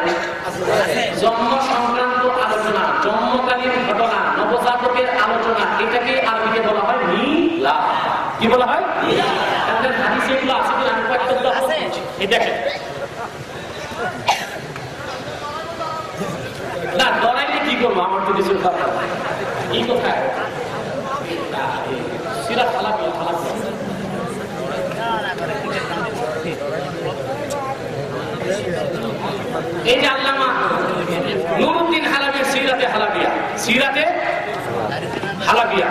জন্ম সংক্রান্ত আলোচনা, জন্মকালীন ঘটনা, নবজাতকের আলোচনা, এটাকে আরবিতে বলা হয় মিলাদ। কি বলা হয়? মিলাদ। হাদিসে এগুলো আছে কিনা আমি কয়েকটা আছে, এই দেখেন। না ডরাইলে কি করবো, আমার তো কিছু কথা এই কোথায় সিরাত হালাবিয়া, এই যে আল্লামা নুরউদ্দিন হালাবিয়া সিরাতে হালাবিয়া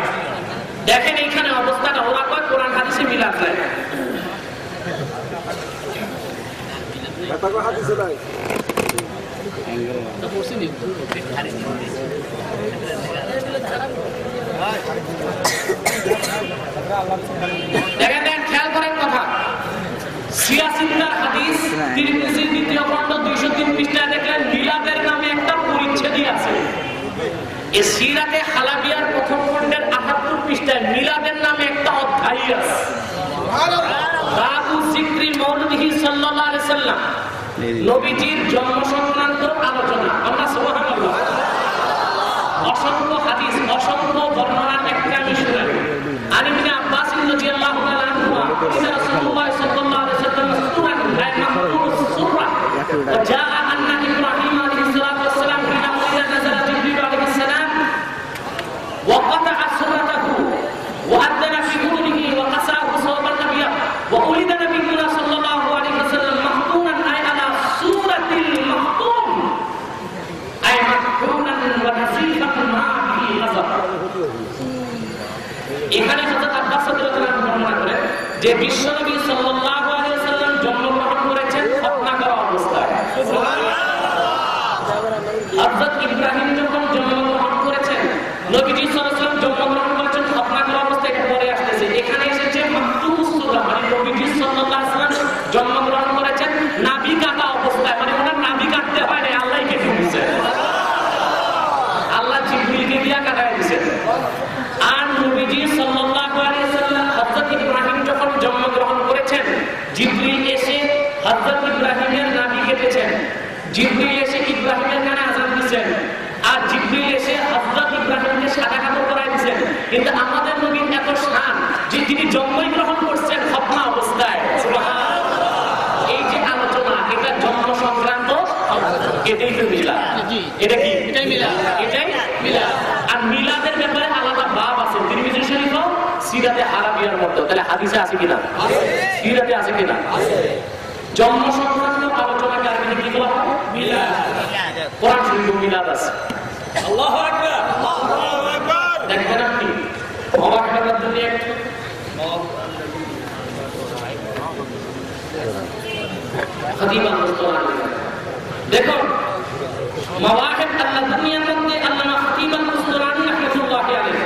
দেখেন এইখানে অবস্থাটা। ওরা কয় কোরআন হাদিসে মিলাদ নাই। দেখেন খেয়াল করেন কথা। সিয়াসিদ্দার হাদিস তিরমিজি দ্বিতীয় খণ্ড 203 পৃষ্ঠায় দেখলেন মিলাদের নামে একটা পরিচ্ছেদই আছে। এই সিরাতে হালাবিয়ার প্রথম খণ্ডের 78 পৃষ্ঠায় মিলাদের নামে একটা অধ্যায় আছে। বাবু যিকরি মাউলিদিহি সাল্লাল্লাহু আলাইহি সাল্লাম, নবীজির জন্ম সংক্রান্ত আলোচনা। আমরা সুবহানাল্লাহ। অসংখ্য হাদিস, অসংখ্য বর্ণনার একটা আমি শুনেন। আন ইবনে আব্বাস রাদিয়াল্লাহু তাআলা আনহু ইন্না রাসূলুল্লাহ সাল্লাল্লাহু আলাইহি ওয়াসাল্লাম সূরাতুন লা মাহফুজ সূরা ওয়া জাআ আন্না ইব্রাহিম আলাইহিস সালাতু ওয়াস সালাম হিনা নাযালা জিবরিল আলাইহিস সালাম ওয়া কাতা'a সূরাতাহু ওয়া আদানা ফি উলিহি ওয়া কাসাহু সাওবান নাবিয়্যা ওয়া উলিদা নাবিয়্যুনা সাল্লাল্লাহু আলাইহি ওয়াসাল্লাম মাহতুনান আই আলা সূরাতিল মাহতুন আই মাহতুনান ওয়া নাসিফান মা বিহি নাযার। এখানে হযরত আব্বাস রাদিয়াল্লাহু আনহু বর্ণনা করেন যে বিশ্বনবী সাল্লাল্লাহু আলাইহি ওয়াসাল্লাম জন্মগ্রহণ করেছেন খতনা করা অবস্থায়। সুবহানাল্লাহ। হযরত ইব্রাহিম যখন জন্মগ্রহণ করেছেন, নবীজি সাল্লাল্লাহু আলাইহি ওয়াসাল্লাম জন্মগ্রহণ করেছেন খতনা করা অবস্থায়। এটা পরে আসতেছে। এখানে এসেছে মাহতুস সূরা, মানে নবীজি সাল্লাল্লাহু আলাইহি ওয়াসাল্লাম জন্মগ্রহণ করেছেন নাভি কাটা অবস্থায়, মানে ওনার নাভি কাটতে হয় না, আল্লাহই কেটে দিয়েছেন। আল্লাহ জিবরিলকে দিয়া কাটায় দিয়েছেন। আর নবীজি সাল্লাল্লাহু আলাইহি ওয়াসাল্লাম হযরত ইব্রাহিম যখন জন্মগ্রহণ করেছেন, জিবরিল এসে হযরত ইব্রাহিমের নাভি কেটেছেন। জিবরিল এসে জিবরিল এসে হযরত ইব্রাহিমকে সাদা কাপড় পরাই দিয়েছেন, কিন্তু আমাদের নবীর এত শান যে তিনি জন্মই গ্রহণ করছেন খতনা অবস্থায়। সুবহানাল্লাহ। এই যে আলোচনা, এটা জন্ম সংক্রান্ত, এটাই তো মিলাদ। এটা কি? এটাই মিলাদ। এটাই মিলাদ। আর মিলাদের ব্যাপারে আলাদা বাব আছে তিরমিজি শরীফ, সিরাতে আরাবিয়ার মধ্যে। তাহলে হাদিসে আছে কিনা? সিরাতে আছে কিনা? জন্ম সংক্রান্ত আলোচনাকে আরবিতে কি বলা হয়? মিলাদ। কোরআন শরীফে মিলাদ আছে। আল্লাহু আকবার। আল্লাহু আকবার। দেখেন আপনি মাওয়াহিবুল দুনিয়া খতিব আল-মুস্তালানি দেখুন মাওয়াহিব আল্লাহ দুনিয়ার মধ্যে আল্লামা খতিব আল-মুস্তালানি রাহমাতুল্লাহি আলাইহি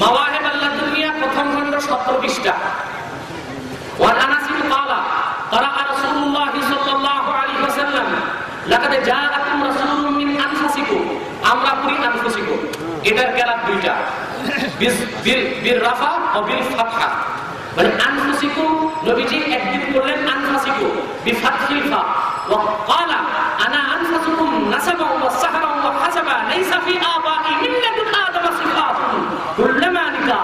মাওয়াহিব আল্লাহ দুনিয়া প্রথম খণ্ড 17 পৃষ্ঠা। ওয়ান আনাস ক্বালা ক্বারা রাসূলুল্লাহ সাল্লাল্লাহু আলাইহি ওয়াসাল্লাম লাকাদ জাআকুম রাসূলুম মিন আনফুসিকুম। আমরা পড়ি আনফুসিকুম, এটার কেরাত দুইটা, বিল রাফা ও বিল ফাতহা। মানে আনফুসিকুম নবীজি একদিন বললেন আনফুসিকুম বিফাতহিল ফা ওয়া ক্বালা আনা আনফুসুকুম নাসাবা ওয়া সাহরা ওয়া হাসাবা লাইসা ফি আবাই মিল্লাতুন আদম সিফাতুন কুল্লামা নিকা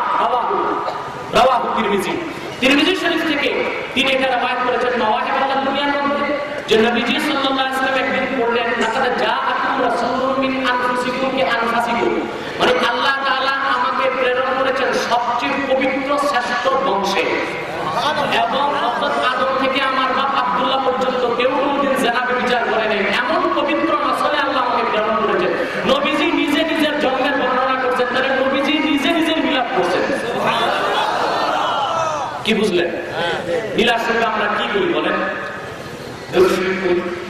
রাওয়াহু তিরমিজি। তিরমিজি শরীফ থেকে তিনি এটা রওয়ায়াত করেছেন মাওয়াহিব আল্লাহ দুনিয়ার মধ্যে যে নবীজি সাল্লাল্লাহু আলাইহি ওয়াসাল্লাম একদিন বললেন লাকাদ জাআকুম রাসূলুম মিন আনফুসিকুম কি আনফুসিকুম, মানে আল্লাহ তাআলা আমাকে প্রেরণ করেছেন সবচেয়ে পবিত্র শ্রেষ্ঠ বংশে, এবং হযরত আদম থেকে আমার বাপ আব্দুল্লাহ পর্যন্ত কেউ কোনদিন জিনা বিচার করে নাই, এমন পবিত্র নসলে আল্লাহ আমাকে প্রেরণ করেছেন। নবীজি নিজে নিজের জন্মের বর্ণনা করছেন, তাহলে নবীজি নিজে নিজের মিলাদ করছেন। কি বুঝলেন? মিলাদ শরীফে আমরা কি করি বলেন?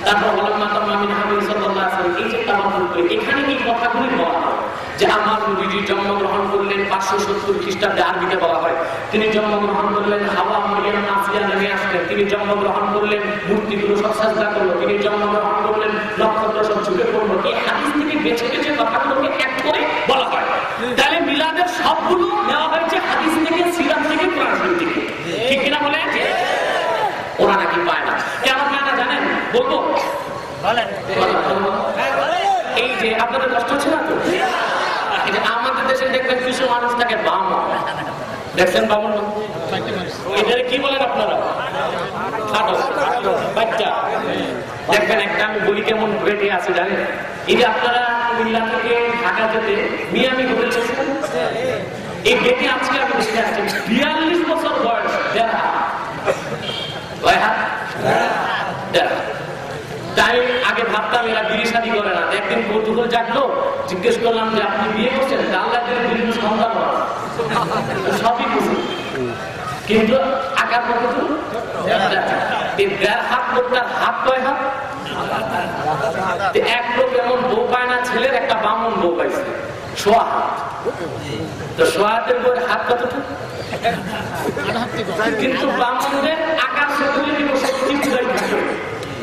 তারপর হলো মাতাম্মা মিন হাবিব সাল্লাল্লাহু আলাইহি ওয়াসাল্লাম, এই যে তাওয়াক্কুল করি, এখানে এই কথাগুলি বলা হয় যে আমার নবীজি জন্মগ্রহণ করলেন 570 খ্রিস্টাব্দে, আরবিতে বলা হয় তিনি জন্মগ্রহণ করলেন, হাওয়া মারিয়াম আসিয়া নেমে আসলেন, তিনি জন্মগ্রহণ করলেন, মূর্তিগুলো সব সাজদা করলো, তিনি জন্মগ্রহণ করলেন, নক্ষত্র সব ঝুঁকে পড়লো। এই হাদিস থেকে বেছে বেছে কথাগুলোকে এক করে বলা হয়। তাহলে মিলাদের সবগুলো নেওয়া হয়েছে হাদিস থেকে, সিরাত থেকে, কোরআন শরীফ থেকে। ঠিক কিনা বলে? ওরা নাকি পায় না। কেন পায় না জানেন? বলবো এই যে আপনাদের কষ্ট হচ্ছে না তো, এই যে আমাদের দেশে দেখবেন কিছু মানুষ থাকে বামন, দেখছেন বামন, এদের কি বলেন আপনারা? বাচ্চা দেখবেন একটা, আমি বলি কেমন বেটে আছে জানেন, এই যে আপনারা কুমিল্লা থেকে ঢাকা যেতে মিয়ামি হোটেল ছেড়েছেন, এই বেটে আজকে আমি বসে আসছি 42 বছর বয়স, তাই আগে ভাবতাম এরা বিয়ে শাদী করে না। একদিন কৌতূহল জাগলো, জিজ্ঞেস করলাম যে আপনি বিয়ে করছেন? আল্লাহ বিভিন্ন সন্তান সবই বুঝি, কিন্তু আকার কত? 1.5 হাত লোকটার হাত কয় হাত? এক লোক এমন বউ পায় না, ছেলের একটা বামন বউ পাইছে 1.5 হাত। তো 1.5 হাতের বউয়ের হাত কতটুকু? কিন্তু বামনদের আকার সেগুলি দিব সত্যি বুঝাই দিচ্ছে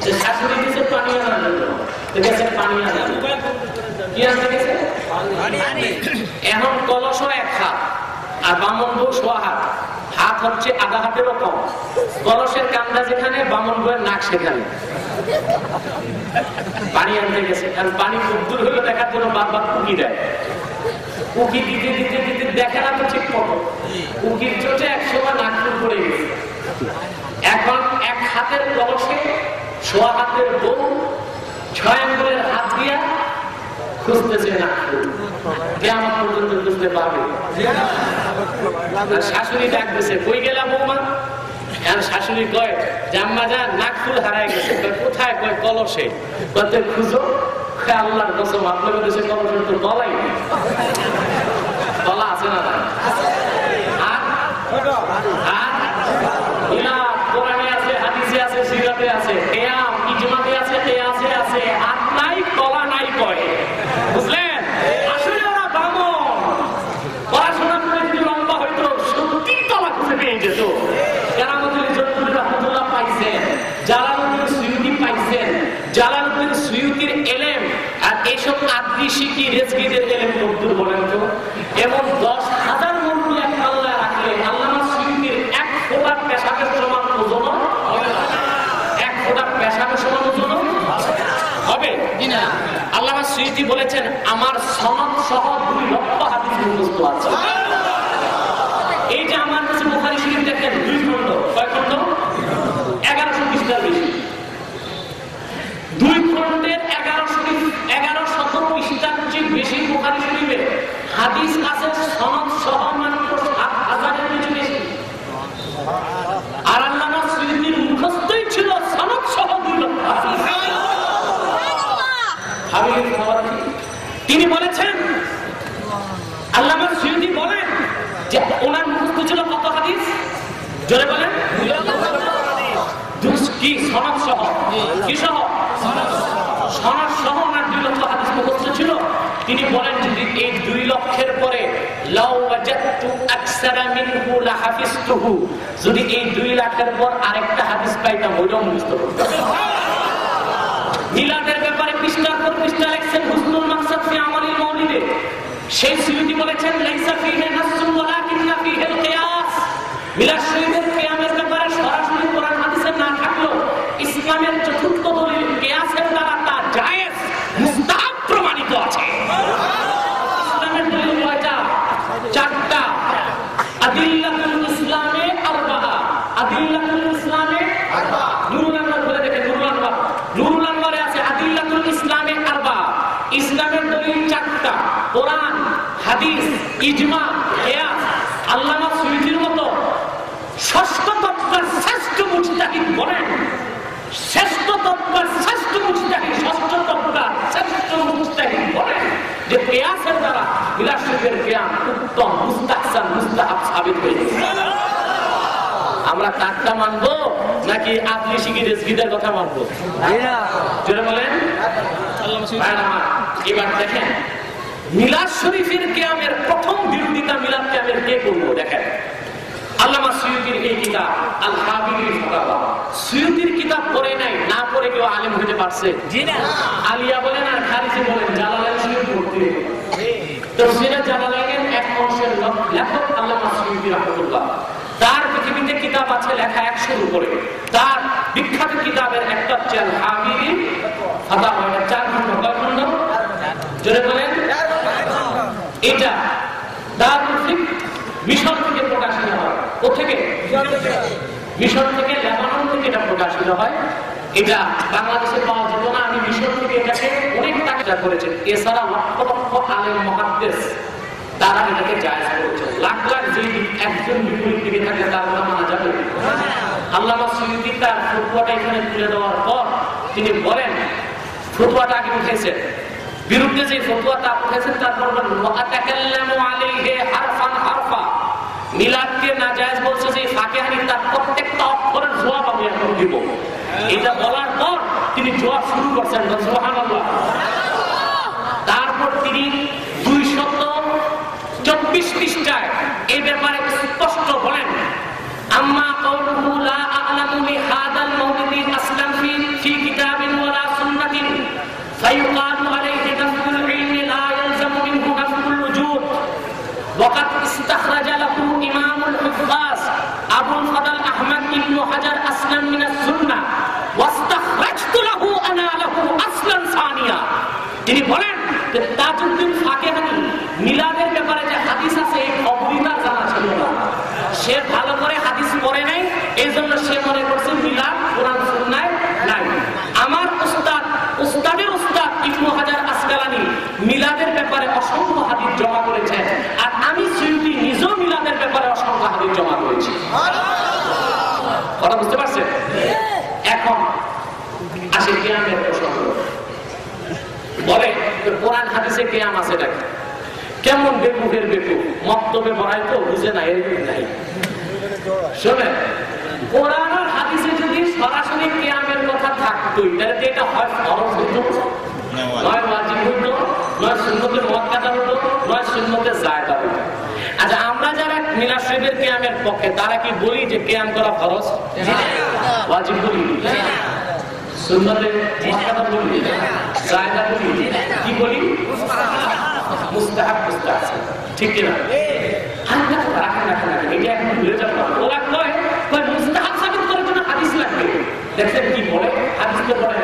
যে শাশুড়ি দিচ্ছে পানি আনার জন্য, দেখেছেন পানি আনার কি আনতে গেছে? এখন কলস 1 হাত আর বামন বউ 1.5 হাত, হাত হচ্ছে আধা হাতেরও কম। কলসের কান্দা যেখানে, বামন বউয়ের নাক সেখানে। পানি আনতে গেছে, কারণ পানি খুব দূর হলে দেখার জন্য বারবার উকি দেয়। উকি দিতে দিতে দিতে দেখে না তো ঠিক মতো, উকির চোটে 100 নাক পড়ে গেছে। এখন 1 হাতের কলসে 1.5 হাতের বউ 6 আঙ্গুলের হাত দিয়া খুঁজতেছে না, কিয়ামত পর্যন্ত খুঁজতে পারবে। শাশুড়ি ডাকতেছে, কই গেলা বৌমা? শাশুড়ি কয় যে আম্মা জান নাক ফুল হারায় গেছে। কোথায়? কয় কলসে। কত খুঁজো? আল্লাহর কসম আপনাদের দেশে কলসের তো তলাই নেই, তলা আছে না? কোরআনে আছে, হাদিসে আছে, সিরাতে আছে, কিয়াম ইজমাতে আছে, কিয়াসে আছে, হাত নাই তলা নাই কয়। বুঝলেন? আসলে ওরা বামন, পড়াশোনা করে যদি লম্বা হইতো সত্যি তলা খুঁজে পেয়ে যেত। কেরামতুল জন্তুল রাহমাতুল্লাহ পাইছেন, জালালউদ্দিন সুয়ুতি পাইছেন, জালালউদ্দিন সুয়ুতির এলেম আর এইসব আদরি শিকি রেজকিদের এলেম কতদূর বলেন তো? এবং 10,000 মুরগি এক পাল্লায় রাখলে আল্লামা সুয়ুতির 1 ফোঁটা পেশাবের সমান ওজন, 1 ফোঁটা পেশাবের সমান নবীজি বলেছেন আমার সনদ সহ 2 লক্ষ হাদিস মুখস্থ আছে। এই যে আমার কাছে বুখারী শরীফ দেখেন 2 খণ্ড, কয় খণ্ড? 1100 পৃষ্ঠার বেশি। 2 খণ্ডের 1117 পৃষ্ঠার চেয়ে বেশি বুখারী শরীফে হাদিস আছে সনদ সহ মাত্র 7000-এর কিছু বেশি। আর আল্লামা সুয়ুতীর মুখস্থই ছিল সনদ সহ 2 লক্ষ হাদিস। তিনি বলেছেন, আল্লামা সুয়ুতী বলেন যে ওনার মুখস্থ ছিল কত হাদিস? জোরে বলেন। কি সনদ সহ? কি সহ? সনদ সহ ওনার 2 লক্ষ হাদিস মুখস্থ ছিল। তিনি বলেন যদি এই 2 লক্ষের পরে লাউ ওয়াজাদতু আকসারা মিনহু লাহাফিজতুহু, যদি এই 2 লাখের পর আরেকটা হাদিস পাইতাম ওইটাও মুখস্থ করতাম। মিলাদের ব্যাপারে পৃষ্ঠার পর পৃষ্ঠা লিখছেন হুসনুল মাকসাদ ফি আমালিল মাউলিদে। সেই সুয়ুতী বলেছেন লাইসা ফিহি নাসসুন ওয়ালাকিন্না ফিহিল কিয়াস। মিলাদ শরীফের কিয়ামের ব্যাপারে সরাসরি কোরআন হাদিসে না থাকলেও ইসলামের চতুর্থ দলিল কিয়াসের দ্বারা তা জায়েজ মুস্তাহাব প্রমাণিত আছে। ইসলামের দলিল কয়টা? 4টা। আদিল্লাতুল ইসলামে 4। আদিল্লাতুল ইসলামে 4। নুরুল আনওয়ার বলে দেখেন, নুরুল আনওয়ারে আছে আদিল্লাতুল ইসলামে 4। ইসলামের দলিল 4টা, কোরআন, হাদিস, ইজমা, কিয়াস। আল্লামা সুয়ুতীর মতো ষষ্ঠ তত্ত্বের শ্রেষ্ঠ মুজতাহিদ বলেন, শ্রেষ্ঠ তত্ত্বের শ্রেষ্ঠ মুজতাহিদ, ষষ্ঠ তত্ত্বের শ্রেষ্ঠ মুজতাহিদ বলেন যে কিয়াসের দ্বারা মিলাদ শরীফের কিয়াম উত্তম, মুস্তাহসান, মুস্তাহাব সাবিত হয়েছে। আমরা কাটটা মানবো নাকি আপনি শিখি রেজকিদের কথা মানবো? জোরে বলেন। এবার দেখেন মিলাদ শরীফের কিয়ামের প্রথম বিরোধিতা মিলাদ কিয়ামের কে করবো? দেখেন আল্লামা সুয়ুতীর এই কিতাব আল হাবিবিল ফাতাওয়া। সুয়ুতীর কিতাব পড়ে নাই, না পড়ে কেউ আলেম হতে পারছে? আলিয়া বলেন আর খারিজি বলেন, জালালাইন শরীফ পড়তে হবে। তাফসীরে জালালাইনের এক অংশের লেখক আল্লামা সুয়ুতী রাহমাতুল্লাহ। তার পৃথিবীতে কিতাব আছে লেখা 100-এর উপরে। তার বিখ্যাত কিতাবের একটা হচ্ছে আল হাবিবিল ফাতাওয়া। 4 খণ্ড। কয় খণ্ড? জোরে বলেন। এটা দারুল ফিকহ মিশর থেকে প্রকাশিত হয়। কোথেকে? মিশর থেকে, লেবানন থেকে এটা প্রকাশিত হয়। এটা বাংলাদেশে পাওয়া যেত না। আমি মিশর থেকে এটাকে অনেক টাকা করেছেন। এছাড়া লক্ষ লক্ষ আলেম মুহাদ্দিস তারা এটাকে জায়েজ করেছেন। লাখ লাখ যদি একজন বিপরীত দিকে থাকে তার কথা মানা যাবে? আল্লামা সুয়ুতী তার ফতোয়াটা এখানে তুলে দেওয়ার পর তিনি বলেন, ফতোয়াটা আগে উঠেছেন, বিরুদ্ধে যে ফতোয়াটা উঠেছেন তারপর বলেন ওয়াতাকাল্লামু আলাইহি হারফান হারফা। মিলাদকে নাজায়েজ বলছে যে ফাকিহানি তার প্রত্যেকটা অক্ষরের জবাব আমি এখন দিব। এটা বলার পর তিনি জবাব শুরু করছেন, সুবহানাল্লাহ। তারপর তিনি 224 পৃষ্ঠায় এই ব্যাপারে স্পষ্ট বলেন, আম্মা কাউলুহু লা আ'লামু লিহাদাল মাওলিদি আসলাম ফি কিতাবিন ওয়ালা সুন্নাতিন ফায়ুকালু আলাইহি নাফসুল ইলমি লা ইয়ালজামু মিনহু নাফসুল ওজুদ ওয়াকাদ ইস্তাখরাজা লাহু ইমামুল হুফাজ আবুল ফাদল আহমদ ইবনে হাজার আসলাম মিনাস সুন্নাহ ওয়াস্তাখরাজতু লাহু আনা লাহু আসলান সানিয়া। তিনি বলেন যে তাজউদ্দিন ফাকিহানি মিলাদের ব্যাপারে যে হাদিস আছে এই খবরটা জানা ছিল না। সে ভালো করে হাদিস পড়ে নাই, এইজন্য সে মনে করছে মিলাদ কোরআন সুন্নাহয় নাই। আমার উস্তাদের উস্তাদ ইবনে হাজার আসকালানি মিলাদের ব্যাপারে অসংখ্য হাদিস জমা করেছেন, আর আমি সুয়ুতী নিজেও মিলাদের ব্যাপারে অসংখ্য হাদিস জমা করেছি। কথা বুঝতে পারছেন? এখন আসে কিয়ামের প্রসঙ্গ। বলে কোরআন হাদিসে কিয়াম আছে নাকি? কেমন বেকুফের বেকুফ, মক্তবে পড়াই তো বুঝে না, এরকম নাই। শোনেন, কোরআন আর হাদিসে যদি সরাসরি কিয়ামের কথা থাকতো তাহলে এটা হয় ফরজ হইতো, নয় ওয়াজিব হইতো, নয় সুন্নতে মুআক্কাদা হইতো, নয় সুন্নতে জায়েদা হইতো। আচ্ছা, আমরা যারা মিলাদ শরীফের কিয়ামের পক্ষে তারা কি বলি যে কিয়াম করা ফরজ? ওয়াজিব বলি, সুন্নতে মুআক্কাদা বলি, জায়েদা বলি, কি বলি? মুস্তাহাব, মুস্তাহসান। ঠিক কি না? হালকা রাখেন রাখেন রাখেন, এটা এখন ভুলে যাবো। ওরা কয় মুস্তাহাব সাবিত করার জন্য হাদিস লাগবে। দেখেন কি বলে, হাদিসকে বলে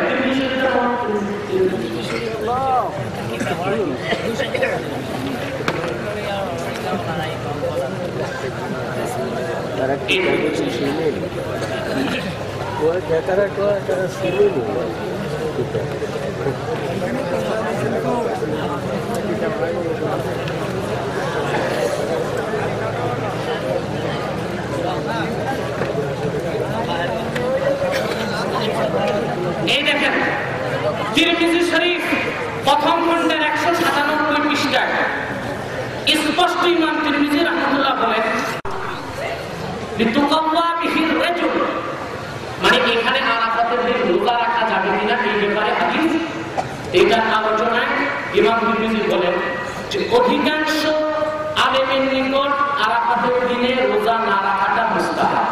এই দেখেন তিরমিজি শরীফ প্রথম খণ্ডের 197 পৃষ্ঠায় স্পষ্ট ইমাম তিরমিজি রাহমাতুল্লাহ বলেন বিতুকাল্লা বিহির রাজুল, মানে এখানে আরাফাতের দিন রোজা রাখা যাবে কিনা এই ব্যাপারে হাদিস এটা আলোচনায় ইমাম তিরমিজি বলেন যে অধিকাংশ আলেমের নিকট আরাফাতের দিনে রোজা না রাখাটা মুস্তাহাব।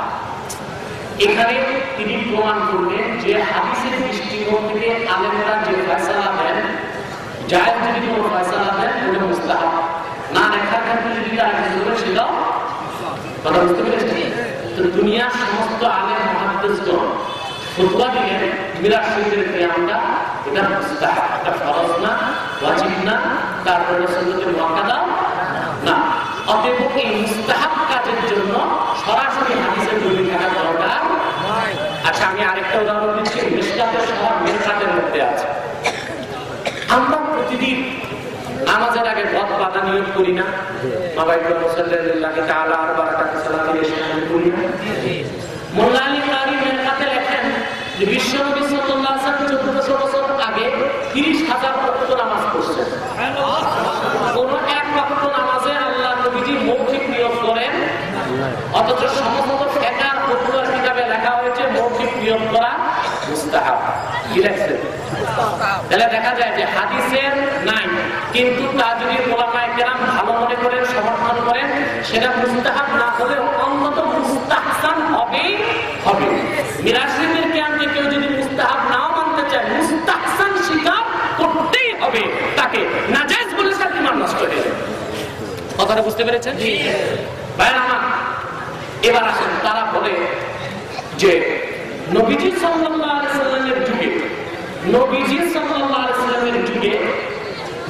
এখানে তিনি প্রমাণ করলেন যে হাদিসের দৃষ্টিকোণ থেকে আলেমরা যে ফয়সালা দেন, জায়েজ যদি কোনো ফয়সালা দেন ওটা মুস্তাহাব, না রাখার ক্ষেত্রে যদি ছিল কথা বুঝতে পেরেছি। তো দুনিয়ার সমস্ত আলেম মুহাদ্দিসগণ ফতোয়া দিলেন মিরাজ শরীফের কিয়ামটা এটা মুস্তাহাব, এটা ফরজ না, ওয়াজিব না, তারপরে সুন্নতে মুআক্কাদা না। অতএব এই মুস্তাহাব কাজের জন্য সরাসরি হাদিসের দলিল থাকা দরকার। আচ্ছা, আমি আরেকটা উদাহরণ দিচ্ছি, মিশকাতের শহর মিরকাতের মধ্যে আছে। আমরা প্রতিদিন নামাজের আগে বদ বাধা নিয়োগ করি না, মাবাইকুল মুসাল্লিল্লাহি তাআলা আর বারাকাতু সালাতি এসে করি না। মোল্লা আলী কারি মিরকাতে লেখেন যে বিশ্বনবী সাল্লাল্লাহু আলাইহি ওয়াসাল্লাম 1400 বছর আগে 30,000 ওয়াক্ত নামাজ পড়ছেন। কোন এক ওয়াক্ত নামাজে আল্লাহ নবীজি মৌখিক নিয়োগ করেন, অথচ সমস্ত ফিকহ ফতোয়ার কিতাবে লেখা হয়েছে মৌখিক নিয়োগ করা মুস্তাহাব। কি লেখছে? তাহলে দেখা যায় যে হাদিসের নাই, কিন্তু তা যদি উলামায়ে কেরাম ভালো মনে করেন, সমর্থন করেন, সেটা মুস্তাহাব না হলে অন্তত মুস্তাহসান হবেই হবে। মিরাজ শরীফের কিয়ামে কেউ যদি মুস্তাহাব নাও মানতে চায়, মুস্তাহসান স্বীকার করতেই হবে তাকে, নাজায়েজ বলে তার ঈমান নষ্ট হয়ে যাবে। কথাটা বুঝতে পেরেছেন? ভাইরা আমার, এবার আসেন, তারা বলে যে নবীজি সাল্লাল্লাহু আলাইহি ওয়াসাল্লামের যুগে, নবীজি সাল্লাল্লাহু আলাইহি ওয়াসাল্লামের যুগে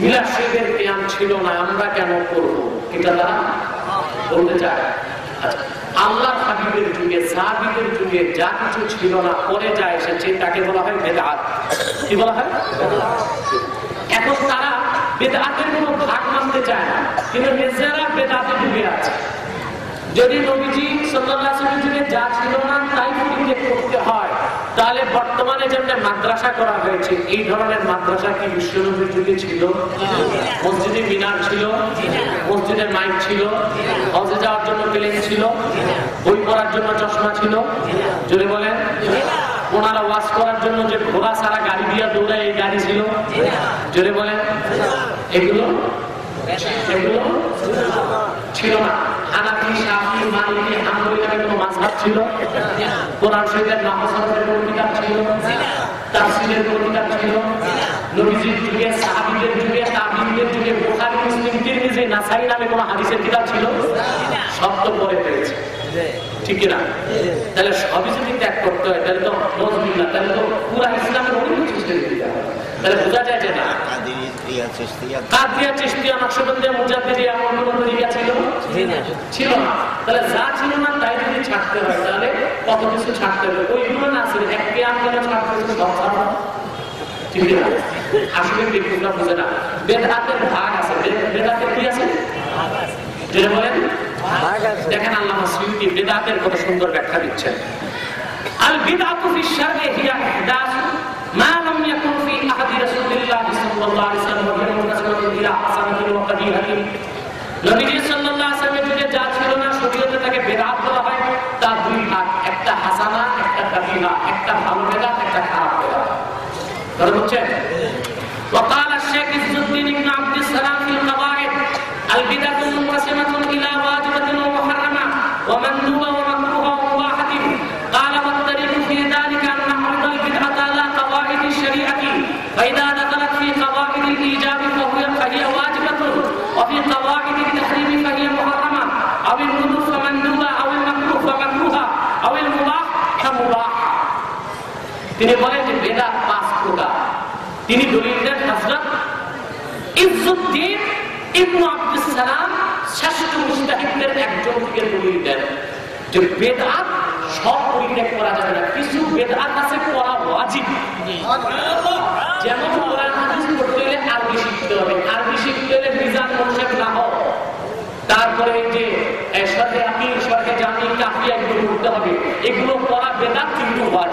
মিলাদ শরীফের কিয়াম ছিল না, আমরা কেন করব? এটা তারা বলতে চায়। আচ্ছা, আল্লাহর হাবিবের যুগে, সাহাবীদের যুগে যা কিছু ছিল না, পরে যা এসেছে তাকে বলা হয় বিদআত। কি বলা হয়? এখন তারা বিদআতের কোনো ভাগ মানতে চায় না, কিন্তু নিজেরা বিদআতে ডুবে আছে। যদি নবীজি সাল্লাল্লাহু আলাইহি ওয়াসাল্লামের যুগে যা ছিল না তাই পরিত্যাগ করতে হয়, তাহলে বর্তমানে যেমন মাদ্রাসা করা হয়েছে, এই ধরনের মাদ্রাসা কি বিশ্বনবীর যুগে ছিল? মসজিদে মিনার ছিল, মসজিদের মাইক ছিল, হজে যাওয়ার জন্য প্লেন ছিল, বই পড়ার জন্য চশমা ছিল, জোরে বলেন। ওনারা ওয়াজ করার জন্য যে ঘোড়া ছাড়া গাড়ি দিয়ে দৌড়ায় এই গাড়ি ছিল, জোরে বলেন। এগুলো ছিল না। হানাফি, শাফি, মালিকি, হাম্বলি নামে কোনো মাযহাব ছিল? কোরআন শরীফের নাহসের কোনো কিতাব ছিল? তাফসীরের কোনো কিতাব ছিল? নবীজির যুগে, সাহাবীদের যুগে, তাবিঈনদের যুগে বুখারী, মুসলিম, তিরমিজি, নাসাঈ নামে কোনো হাদিসের কিতাব ছিল? সব তো পড়ে পেয়েছে, ঠিক না? তাহলে সবই যদি ত্যাগ করতে হয়, তাহলে তো নজরুল্লাহ, তাহলে তো পুরা ইসলামের অনেক কিছু ছেড়ে দিতে হবে। তাহলে বোঝা যায় যে না, কাদরিয়া, চিশতিয়া, নকশবন্দিয়া, মুজাদ্দিদিয়া এমন কোনো তরিকা ছিল না। তাহলে যা ছিল না তাই যদি ছাড়তে হয়, তাহলে কত কিছু ছাড়তে হবে। ওইগুলো না ছিল একটি আন্দোলন ছাড়তে হচ্ছে, সব ছাড়া ঠিক না। আসলে বিজ্ঞানটা বুঝে না, বেদাতের ভাগ আছে। বেদাতের কি আছে? যেটা বলেন, দেখেন আল্লামা সুয়ুতী বেদাতের কত সুন্দর ব্যাখ্যা দিচ্ছেন। আল বিদআতু ফি শারঈ হিয়া ইহদাস মা লাম ইয়াকুন ফি আহাদি রাসূলিল্লাহ সাল্লাল্লাহু আলাইহি ওয়াসাল্লাম ওয়া হিয়া মুনাসাবাতুন ইলা হাসানাতিন ওয়া কাবীহাতিন। নবীজি সাল্লাল্লাহু আলাইহি ওয়াসাল্লামের যুগে যা ছিল না শরীয়তে তাকে বেদাত বলা হয়। তার দুই ভাগ, একটা হাসানা, একটা কাবীহা, একটা ভালো বেদাত, একটা খারাপ বেদাত। কথা বুঝছেন? وقال الشيخ عز الدين بن عبد السلام في القواعد البدعة منقسمة إلى واجبة ومحرمة ومندوبة ومكروهة ومباحة. قال والطريق في ذلك أن نعرض البدعة على قواعد الشريعة، فإذا دخلت في قواعد الإيجاب فهي واجبة، وفي قواعد التحريم فهي محرمة، أو الندب فمندوبة، أو المكروه فمكروهة، أو المباح فمباح. তিনি বলেন যে বেদাত পাঁচ প্রকার। তিনি দলিল দেন হযরত ইজ্জুদ্দিন ইবনে আব্দুস সালাম শ্রেষ্ঠ মুজতাহিদদের একজন থেকে দলিল দেন। যে বেদাত সব পরিত্যাগ করা যাবে না, কিছু বেদাত আছে করা ওয়াজিব। যেমন কোরআন হাদিস পড়তে হলে আরবি শিখতে হবে, আরবি শিখতে হলে মিজান মুনসাফ না হোক, তারপরে যে সরকারি আকিল, সরকারি জামি, কাফিয়া এগুলো পড়তে হবে, এগুলো পড়া বেদাত কিন্তু ওয়াজিব।